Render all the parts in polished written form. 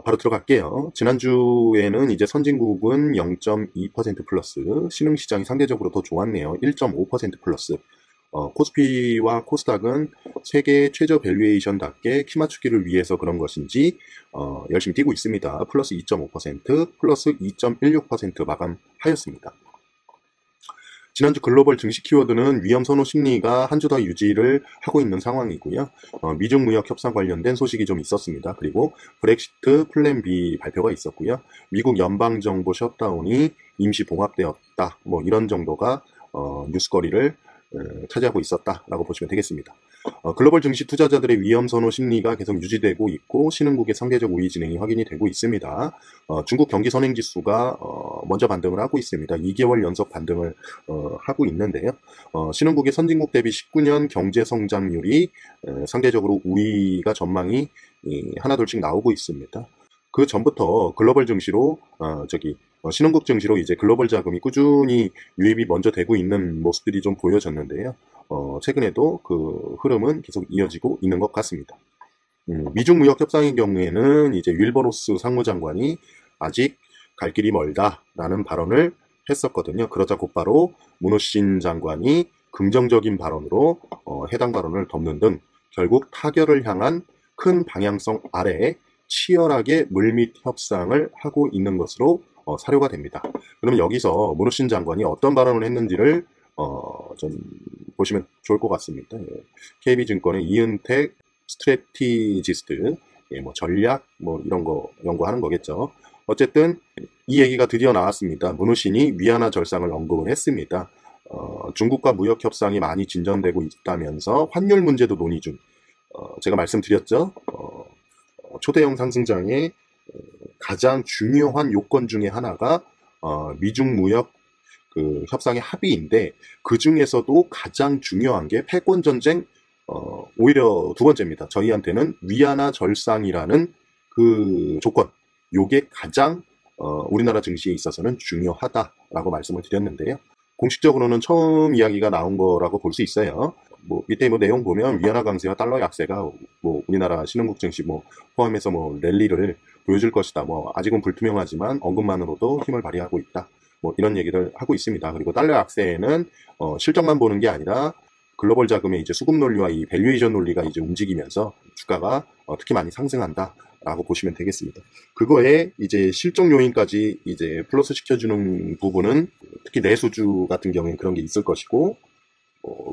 바로 들어갈게요. 지난주에는 이제 선진국은 0.2% 플러스, 신흥시장이 상대적으로 더 좋았네요. 1.5% 플러스. 코스피와 코스닥은 세계 최저 밸류에이션답게 키 맞추기를 위해서 그런 것인지 열심히 뛰고 있습니다. 플러스 2.5%, 플러스 2.16% 마감하였습니다. 지난주 글로벌 증시 키워드는 위험 선호 심리가 한 주 더 유지를 하고 있는 상황이고요. 미중 무역 협상 관련된 소식이 좀 있었습니다. 그리고 브렉시트 플랜 B 발표가 있었고요. 미국 연방정부 셧다운이 임시 봉합되었다. 뭐 이런 정도가 뉴스거리를 차지하고 있었다라고 보시면 되겠습니다. 글로벌 증시 투자자들의 위험 선호 심리가 계속 유지되고 있고 신흥국의 상대적 우위 진행이 확인이 되고 있습니다. 중국 경기 선행 지수가 먼저 반등을 하고 있습니다. 2개월 연속 반등을 하고 있는데요. 신흥국의 선진국 대비 19년 경제 성장률이 상대적으로 우위가 전망이 하나둘씩 나오고 있습니다. 그 전부터 글로벌 증시로 신흥국 증시로 이제 글로벌 자금이 꾸준히 유입이 먼저 되고 있는 모습들이 좀 보여졌는데요. 최근에도 그 흐름은 계속 이어지고 있는 것 같습니다. 미중 무역 협상의 경우에는 이제 윌버로스 상무장관이 아직 갈 길이 멀다라는 발언을 했었거든요. 그러자 곧바로 문호신 장관이 긍정적인 발언으로 해당 발언을 덮는 등 결국 타결을 향한 큰 방향성 아래에 치열하게 물밑 협상을 하고 있는 것으로 사료가 됩니다. 그러면 여기서 문호신 장관이 어떤 발언을 했는지를 좀 보시면 좋을 것 같습니다. KB증권의 이은택 스트래티지스트, 뭐 전략, 뭐 이런 거 연구하는 거겠죠. 어쨌든 이 얘기가 드디어 나왔습니다. 문호신이 위안화 절상을 언급을 했습니다. 중국과 무역 협상이 많이 진전되고 있다면서 환율 문제도 논의 중. 제가 말씀드렸죠. 초대형 상승장의 가장 중요한 요건 중에 하나가 미중 무역 협상의 합의인데 그 중에서도 가장 중요한 게 패권 전쟁 오히려 두 번째입니다. 저희한테는 위안화 절상이라는 그 조건, 요게 가장 우리나라 증시에 있어서는 중요하다라고 말씀을 드렸는데요. 공식적으로는 처음 이야기가 나온 거라고 볼 수 있어요. 뭐 밑에 뭐 내용 보면 위안화 강세와 달러 약세가 뭐 우리나라 신흥국 증시 뭐 포함해서 뭐 랠리를 보여줄 것이다. 뭐 아직은 불투명하지만 언급만으로도 힘을 발휘하고 있다. 뭐 이런 얘기를 하고 있습니다. 그리고 달러 약세에는 실적만 보는 게 아니라 글로벌 자금의 이제 수급 논리와 이 밸류에이션 논리가 이제 움직이면서 주가가 특히 많이 상승한다라고 보시면 되겠습니다. 그거에 이제 실적 요인까지 이제 플러스 시켜주는 부분은 특히 내수주 같은 경우에 그런 게 있을 것이고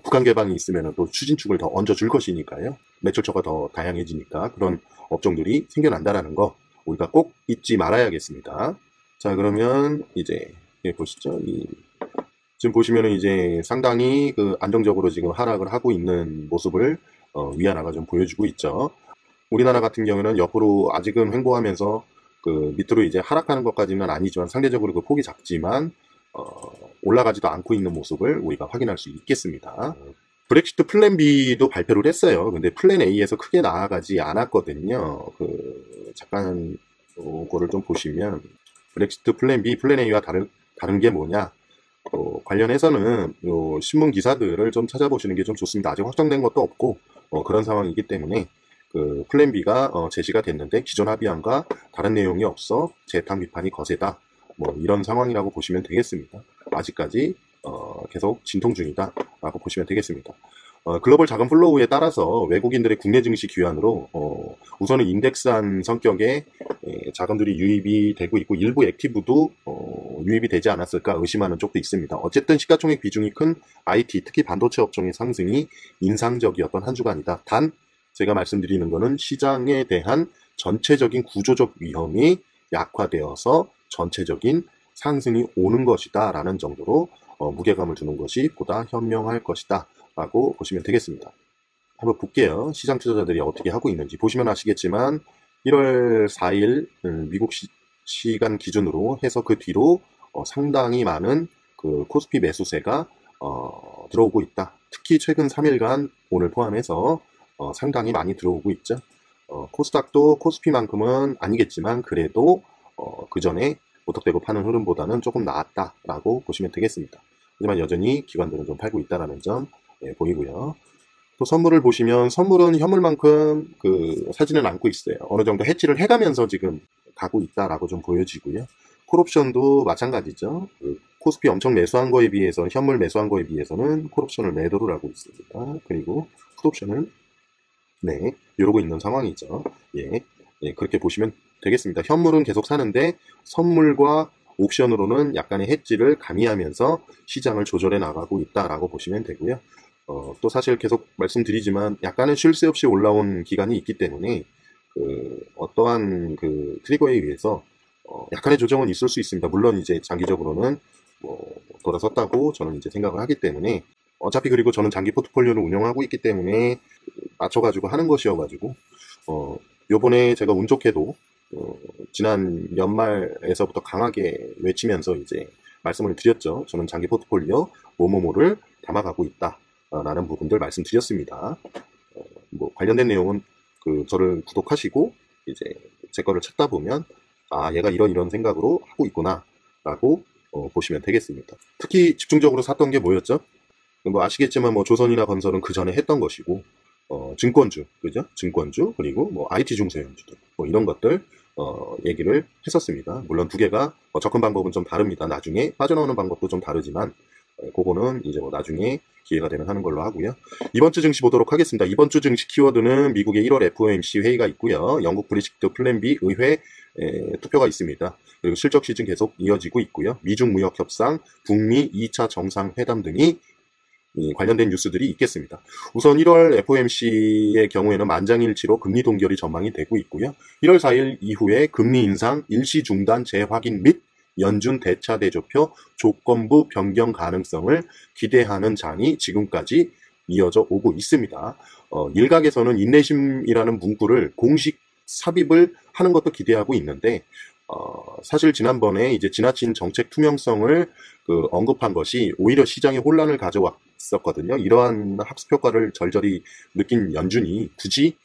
북한 개방이 있으면 또 추진축을 더 얹어줄 것이니까요. 매출처가 더 다양해지니까 그런 업종들이 생겨난다라는 거 우리가 꼭 잊지 말아야겠습니다. 자, 그러면 이제 보시죠. 지금 보시면은 이제 상당히 그 안정적으로 지금 하락을 하고 있는 모습을 위안화가 좀 보여주고 있죠. 우리나라 같은 경우는 옆으로 아직은 횡보하면서 그 밑으로 이제 하락하는 것까지는 아니지만 상대적으로 그 폭이 작지만 올라가지도 않고 있는 모습을 우리가 확인할 수 있겠습니다. 브렉시트 플랜 B도 발표를 했어요. 근데 플랜 A에서 크게 나아가지 않았거든요. 잠깐 그거를 좀 보시면 브렉시트 플랜 B, 플랜 A와 다른 게 뭐냐? 관련해서는 신문 기사들을 좀 찾아보시는 게 좀 좋습니다. 아직 확정된 것도 없고 그런 상황이기 때문에 그 플랜 B가 제시가 됐는데 기존 합의안과 다른 내용이 없어 재탕 비판이 거세다. 뭐 이런 상황이라고 보시면 되겠습니다. 아직까지 계속 진통 중이다라고 보시면 되겠습니다. 글로벌 자금 플로우에 따라서 외국인들의 국내 증시 귀환으로 우선은 인덱스한 성격의 자금들이 유입이 되고 있고 일부 액티브도 유입이 되지 않았을까 의심하는 쪽도 있습니다. 어쨌든 시가총액 비중이 큰 IT, 특히 반도체 업종의 상승이 인상적이었던 한 주간이다. 단 제가 말씀드리는 것은 시장에 대한 전체적인 구조적 위험이 약화되어서 전체적인 상승이 오는 것이다 라는 정도로 무게감을 두는 것이 보다 현명할 것이다 라고 보시면 되겠습니다. 한번 볼게요. 시장 투자자들이 어떻게 하고 있는지 보시면 아시겠지만 1월 4일 미국 시간 기준으로 해서 그 뒤로 상당히 많은 그 코스피 매수세가 들어오고 있다. 특히 최근 3일간 오늘 포함해서 상당히 많이 들어오고 있죠. 코스닥도 코스피만큼은 아니겠지만 그래도 그 전에 오덕대고 파는 흐름보다는 조금 나았다라고 보시면 되겠습니다. 하지만 여전히 기관들은 좀 팔고 있다는 점 보이고요. 또 선물을 보시면 선물은 현물만큼 그 사지는 않고 있어요. 어느 정도 해지를 해가면서 지금 가고 있다라고 좀 보여지고요. 콜옵션도 마찬가지죠. 그 코스피 엄청 매수한 거에 비해서 현물 매수한 거에 비해서는 콜옵션을 매도를 하고 있습니다. 그리고 풋옵션은 네, 이러고 있는 상황이죠. 예, 예, 그렇게 보시면 되겠습니다. 현물은 계속 사는데 선물과 옵션으로는 약간의 해지를 가미하면서 시장을 조절해 나가고 있다라고 보시면 되고요. 또 사실 계속 말씀드리지만 약간은 쉴 새 없이 올라온 기간이 있기 때문에 어떠한 그 트리거에 의해서 약간의 조정은 있을 수 있습니다. 물론 이제 장기적으로는 뭐 돌아섰다고 저는 이제 생각을 하기 때문에 어차피 그리고 저는 장기 포트폴리오를 운영하고 있기 때문에 맞춰가지고 하는 것이어가지고 요번에 제가 운 좋게도 지난 연말에서부터 강하게 외치면서 이제 말씀을 드렸죠. 저는 장기 포트폴리오 뭐뭐뭐를 담아가고 있다 라는 부분들 말씀드렸습니다. 뭐 관련된 내용은 그 저를 구독하시고 이제 제 거를 찾다 보면 아 얘가 이런 생각으로 하고 있구나 라고 보시면 되겠습니다. 특히 집중적으로 샀던 게 뭐였죠? 뭐 아시겠지만 뭐 조선이나 건설은 그 전에 했던 것이고 증권주, 그죠? 증권주 그리고 뭐 IT 중소형주들 뭐 이런 것들 얘기를 했었습니다. 물론 두 개가 접근 방법은 좀 다릅니다. 나중에 빠져나오는 방법도 좀 다르지만 그거는 이제 뭐 나중에 기회가 되면 하는 걸로 하고요. 이번 주 증시 보도록 하겠습니다. 이번 주 증시 키워드는 미국의 1월 FOMC 회의가 있고요. 영국 브렉시트 플랜 B 의회 투표가 있습니다. 그리고 실적 시즌 계속 이어지고 있고요. 미중 무역 협상, 북미 2차 정상회담 등이 관련된 뉴스들이 있겠습니다. 우선 1월 FOMC의 경우에는 만장일치로 금리 동결이 전망이 되고 있고요. 1월 4일 이후에 금리 인상 일시 중단 재확인 및 연준 대차 대조표 조건부 변경 가능성을 기대하는 장이 지금까지 이어져 오고 있습니다. 일각에서는 인내심이라는 문구를 공식 삽입을 하는 것도 기대하고 있는데 사실 지난번에 이제 지나친 정책 투명성을 언급한 것이 오히려 시장에 혼란을 가져왔었거든요. 이러한 학습 효과를 절절히 느낀 연준이 굳이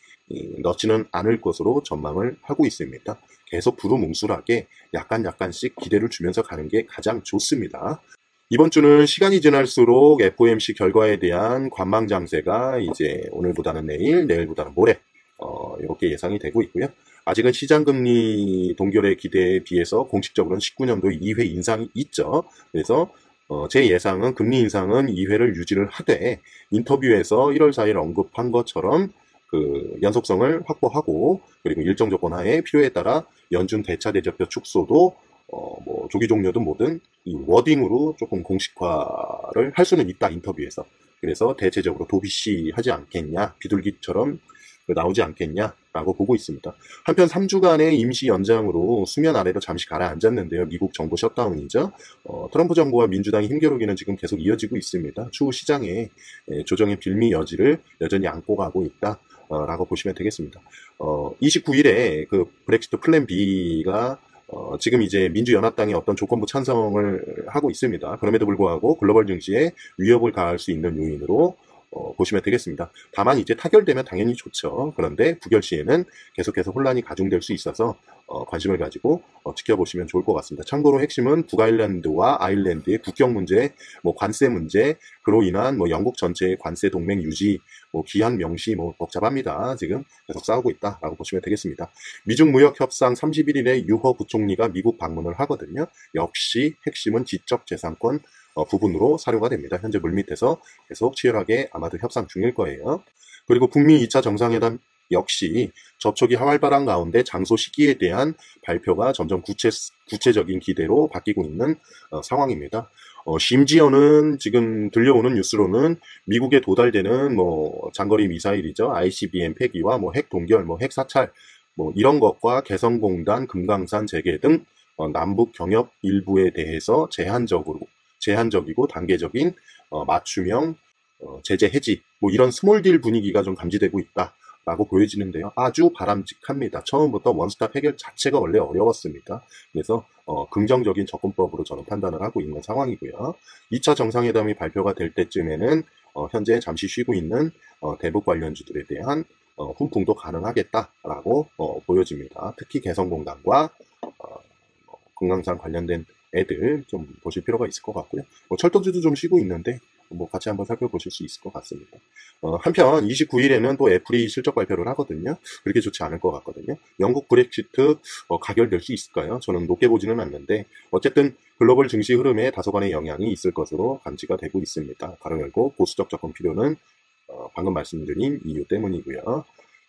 넣지는 않을 것으로 전망을 하고 있습니다. 계속 두루뭉술하게 약간씩 기대를 주면서 가는 게 가장 좋습니다. 이번 주는 시간이 지날수록 FOMC 결과에 대한 관망 장세가 이제 오늘보다는 내일, 내일보다는 모레 이렇게 예상이 되고 있고요. 아직은 시장금리 동결의 기대에 비해서 공식적으로는 19년도 2회 인상이 있죠. 그래서 제 예상은 금리 인상은 2회를 유지를 하되 인터뷰에서 1월 4일 언급한 것처럼 그 연속성을 확보하고 그리고 일정 조건 하에 필요에 따라 연준 대차 대조표 축소도 뭐 조기 종료든 뭐든 이 워딩으로 조금 공식화를 할 수는 있다 인터뷰에서. 그래서 대체적으로 도비시 하지 않겠냐 비둘기처럼 나오지 않겠냐라고 보고 있습니다. 한편 3주간의 임시 연장으로 수면 아래로 잠시 가라앉았는데요. 미국 정부 셧다운이죠. 트럼프 정부와 민주당의 힘겨루기는 지금 계속 이어지고 있습니다. 추후 시장에 조정의 빌미 여지를 여전히 안고 가고 있다. 라고 보시면 되겠습니다. 29일에 그 브렉시트 플랜 B가 지금 이제 민주연합당의 어떤 조건부 찬성을 하고 있습니다. 그럼에도 불구하고 글로벌 증시에 위협을 가할 수 있는 요인으로 보시면 되겠습니다. 다만 이제 타결되면 당연히 좋죠. 그런데 부결 시에는 계속해서 혼란이 가중될 수 있어서 관심을 가지고 지켜보시면 좋을 것 같습니다. 참고로 핵심은 북아일랜드와 아일랜드의 국경 문제, 뭐 관세 문제, 그로 인한 뭐 영국 전체의 관세 동맹 유지, 뭐 기한 명시 뭐 복잡합니다. 지금 계속 싸우고 있다라고 보시면 되겠습니다. 미중 무역 협상 31일에 유허 부총리가 미국 방문을 하거든요. 역시 핵심은 지적재산권 부분으로 사료가 됩니다. 현재 물밑에서 계속 치열하게 아마도 협상 중일 거예요. 그리고 북미 2차 정상회담 역시 접촉이 활발한 가운데 장소 시기에 대한 발표가 점점 구체적인 기대로 바뀌고 있는 상황입니다. 심지어는 지금 들려오는 뉴스로는 미국에 도달되는 뭐 장거리 미사일이죠. ICBM 폐기와 뭐 핵 동결, 뭐 핵 사찰, 뭐 이런 것과 개성공단, 금강산 재개 등 남북 경협 일부에 대해서 제한적이고 단계적인 맞춤형 제재 해지 뭐 이런 스몰딜 분위기가 좀 감지되고 있다라고 보여지는데요. 아주 바람직합니다. 처음부터 원스톱 해결 자체가 원래 어려웠습니다. 그래서 긍정적인 접근법으로 저는 판단을 하고 있는 상황이고요. 2차 정상회담이 발표가 될 때쯤에는 현재 잠시 쉬고 있는 대북 관련주들에 대한 훈풍도 가능하겠다라고 보여집니다. 특히 개성공단과 금강산 관련된 애들 좀 보실 필요가 있을 것 같고요. 철도주도 좀 쉬고 있는데 뭐 같이 한번 살펴보실 수 있을 것 같습니다. 한편 29일에는 또 애플이 실적 발표를 하거든요. 그렇게 좋지 않을 것 같거든요. 영국 브렉시트 가결될 수 있을까요? 저는 높게 보지는 않는데 어쨌든 글로벌 증시 흐름에 다소간의 영향이 있을 것으로 감지가 되고 있습니다. 가로 열고 보수적 접근 필요는 방금 말씀드린 이유 때문이고요.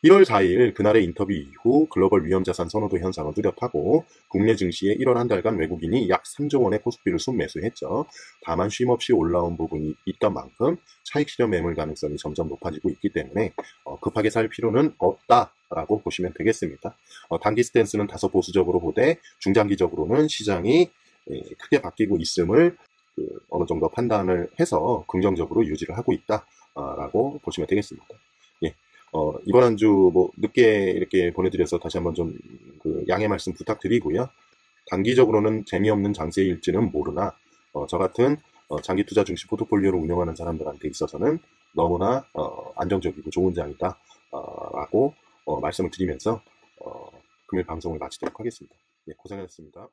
1월 4일 그날의 인터뷰 이후 글로벌 위험자산 선호도 현상은 뚜렷하고 국내 증시에 1월 한 달간 외국인이 약 3조 원의 코스피를 순매수했죠. 다만 쉼없이 올라온 부분이 있던 만큼 차익 실현 매물 가능성이 점점 높아지고 있기 때문에 급하게 살 필요는 없다라고 보시면 되겠습니다. 단기 스탠스는 다소 보수적으로 보되 중장기적으로는 시장이 크게 바뀌고 있음을 어느 정도 판단을 해서 긍정적으로 유지를 하고 있다라고 보시면 되겠습니다. 예. 이번 한 주 뭐 늦게 이렇게 보내드려서 다시 한번 좀 양해 말씀 부탁드리고요. 단기적으로는 재미없는 장세일지는 모르나 저 같은 장기 투자 중심 포트폴리오를 운영하는 사람들한테 있어서는 너무나 안정적이고 좋은 장이다 라고 말씀을 드리면서 금일 방송을 마치도록 하겠습니다. 네, 고생하셨습니다.